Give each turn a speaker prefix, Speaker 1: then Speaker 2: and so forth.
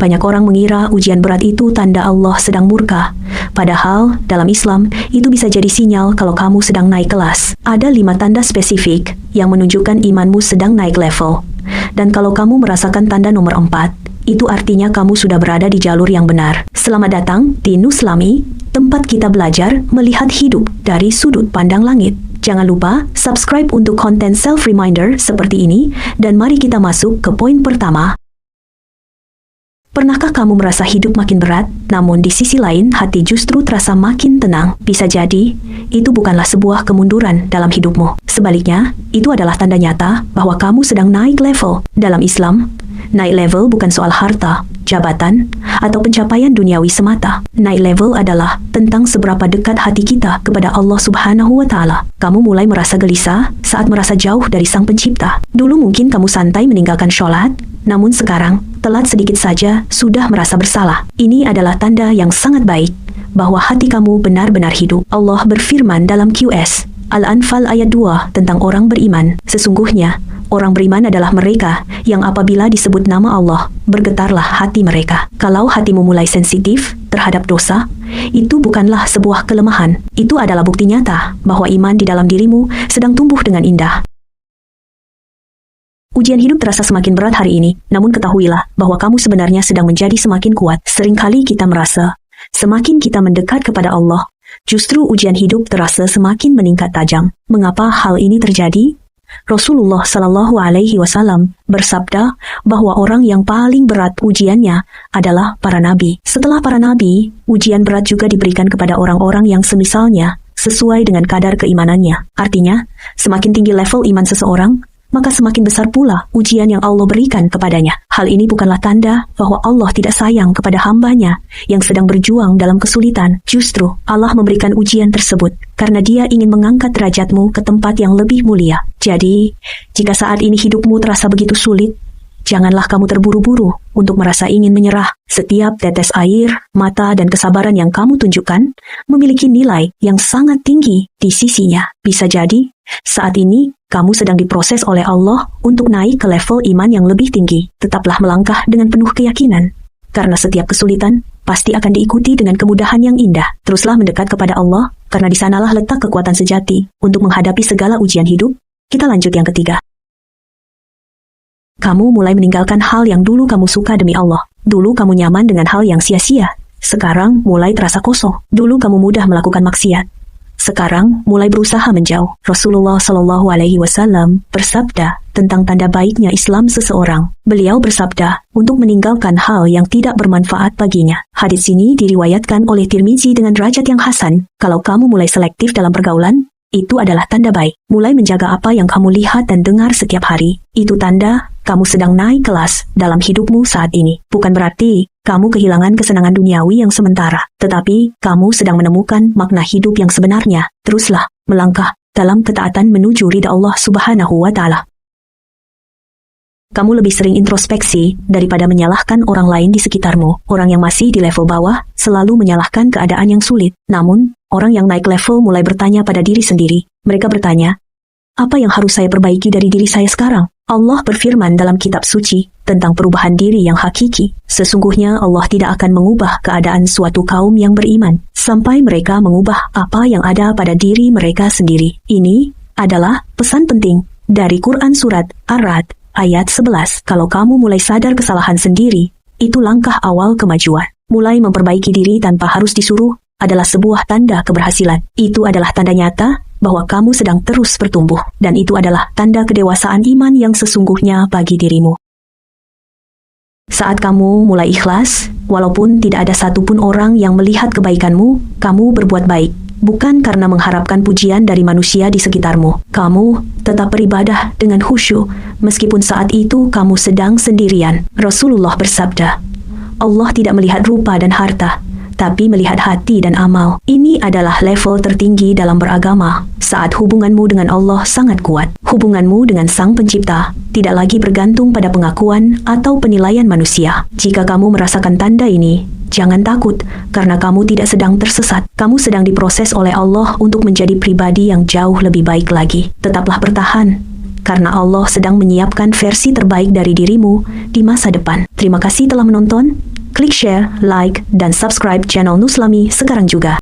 Speaker 1: Banyak orang mengira ujian berat itu tanda Allah sedang murka. Padahal, dalam Islam, itu bisa jadi sinyal kalau kamu sedang naik kelas. Ada 5 tanda spesifik yang menunjukkan imanmu sedang naik level. Dan kalau kamu merasakan tanda nomor 4, itu artinya kamu sudah berada di jalur yang benar. Selamat datang di Nuslami, tempat kita belajar melihat hidup dari sudut pandang langit. Jangan lupa subscribe untuk konten self-reminder seperti ini, dan mari kita masuk ke poin pertama. Pernahkah kamu merasa hidup makin berat, namun di sisi lain hati justru terasa makin tenang? Bisa jadi, itu bukanlah sebuah kemunduran dalam hidupmu. Sebaliknya, itu adalah tanda nyata bahwa kamu sedang naik level. Dalam Islam, naik level bukan soal harta, jabatan, atau pencapaian duniawi semata. Naik level adalah tentang seberapa dekat hati kita kepada Allah Subhanahu wa Ta'ala. Kamu mulai merasa gelisah saat merasa jauh dari Sang Pencipta. Dulu mungkin kamu santai meninggalkan sholat, namun sekarang, telat sedikit saja sudah merasa bersalah. Ini adalah tanda yang sangat baik bahwa hati kamu benar-benar hidup. Allah berfirman dalam QS Al-Anfal ayat 2 tentang orang beriman. Sesungguhnya, orang beriman adalah mereka yang apabila disebut nama Allah, bergetarlah hati mereka. Kalau hatimu mulai sensitif terhadap dosa, itu bukanlah sebuah kelemahan. Itu adalah bukti nyata bahwa iman di dalam dirimu sedang tumbuh dengan indah. Ujian hidup terasa semakin berat hari ini, namun ketahuilah bahwa kamu sebenarnya sedang menjadi semakin kuat. Seringkali kita merasa, semakin kita mendekat kepada Allah, justru ujian hidup terasa semakin meningkat tajam. Mengapa hal ini terjadi? Rasulullah Shallallahu Alaihi Wasallam bersabda bahwa orang yang paling berat ujiannya adalah para nabi. Setelah para nabi, ujian berat juga diberikan kepada orang-orang yang semisalnya sesuai dengan kadar keimanannya. Artinya, semakin tinggi level iman seseorang, maka semakin besar pula ujian yang Allah berikan kepadanya. Hal ini bukanlah tanda bahwa Allah tidak sayang kepada hambanya yang sedang berjuang dalam kesulitan. Justru, Allah memberikan ujian tersebut karena Dia ingin mengangkat derajatmu ke tempat yang lebih mulia. Jadi, jika saat ini hidupmu terasa begitu sulit, janganlah kamu terburu-buru untuk merasa ingin menyerah. Setiap tetes air, mata, dan kesabaran yang kamu tunjukkan memiliki nilai yang sangat tinggi di sisinya. Bisa jadi, saat ini kamu sedang diproses oleh Allah untuk naik ke level iman yang lebih tinggi. Tetaplah melangkah dengan penuh keyakinan, karena setiap kesulitan pasti akan diikuti dengan kemudahan yang indah. Teruslah mendekat kepada Allah, karena di sanalah letak kekuatan sejati untuk menghadapi segala ujian hidup. Kita lanjut yang ketiga. Kamu mulai meninggalkan hal yang dulu kamu suka demi Allah. Dulu kamu nyaman dengan hal yang sia-sia. Sekarang mulai terasa kosong. Dulu kamu mudah melakukan maksiat. Sekarang mulai berusaha menjauh. Rasulullah Shallallahu Alaihi Wasallam bersabda tentang tanda baiknya Islam seseorang. Beliau bersabda untuk meninggalkan hal yang tidak bermanfaat baginya. Hadis ini diriwayatkan oleh Tirmizi dengan derajat yang hasan. Kalau kamu mulai selektif dalam pergaulan, itu adalah tanda baik. Mulai menjaga apa yang kamu lihat dan dengar setiap hari. Itu tanda kamu sedang naik kelas dalam hidupmu saat ini. Bukan berarti kamu kehilangan kesenangan duniawi yang sementara, tetapi kamu sedang menemukan makna hidup yang sebenarnya. Teruslah melangkah dalam ketaatan menuju ridha Allah Subhanahu wa Ta'ala. Kamu lebih sering introspeksi daripada menyalahkan orang lain di sekitarmu. Orang yang masih di level bawah selalu menyalahkan keadaan yang sulit. Namun, orang yang naik level mulai bertanya pada diri sendiri. Mereka bertanya, apa yang harus saya perbaiki dari diri saya sekarang? Allah berfirman dalam kitab suci tentang perubahan diri yang hakiki. Sesungguhnya Allah tidak akan mengubah keadaan suatu kaum yang beriman sampai mereka mengubah apa yang ada pada diri mereka sendiri. Ini adalah pesan penting dari Quran Surat Ar-Ra'd ayat 11. Kalau kamu mulai sadar kesalahan sendiri, itu langkah awal kemajuan. Mulai memperbaiki diri tanpa harus disuruh adalah sebuah tanda keberhasilan. Itu adalah tanda nyata bahwa kamu sedang terus bertumbuh, dan itu adalah tanda kedewasaan iman yang sesungguhnya bagi dirimu. Saat kamu mulai ikhlas, walaupun tidak ada satupun orang yang melihat kebaikanmu, kamu berbuat baik, bukan karena mengharapkan pujian dari manusia di sekitarmu. Kamu tetap beribadah dengan khusyuk, meskipun saat itu kamu sedang sendirian. Rasulullah bersabda, Allah tidak melihat rupa dan harta, tapi melihat hati dan amal. Ini adalah level tertinggi dalam beragama. Saat hubunganmu dengan Allah sangat kuat, hubunganmu dengan Sang Pencipta tidak lagi bergantung pada pengakuan atau penilaian manusia. Jika kamu merasakan tanda ini, jangan takut, karena kamu tidak sedang tersesat. Kamu sedang diproses oleh Allah untuk menjadi pribadi yang jauh lebih baik lagi. Tetaplah bertahan, karena Allah sedang menyiapkan versi terbaik dari dirimu di masa depan. Terima kasih telah menonton. Klik share, like, dan subscribe channel Nuslami sekarang juga.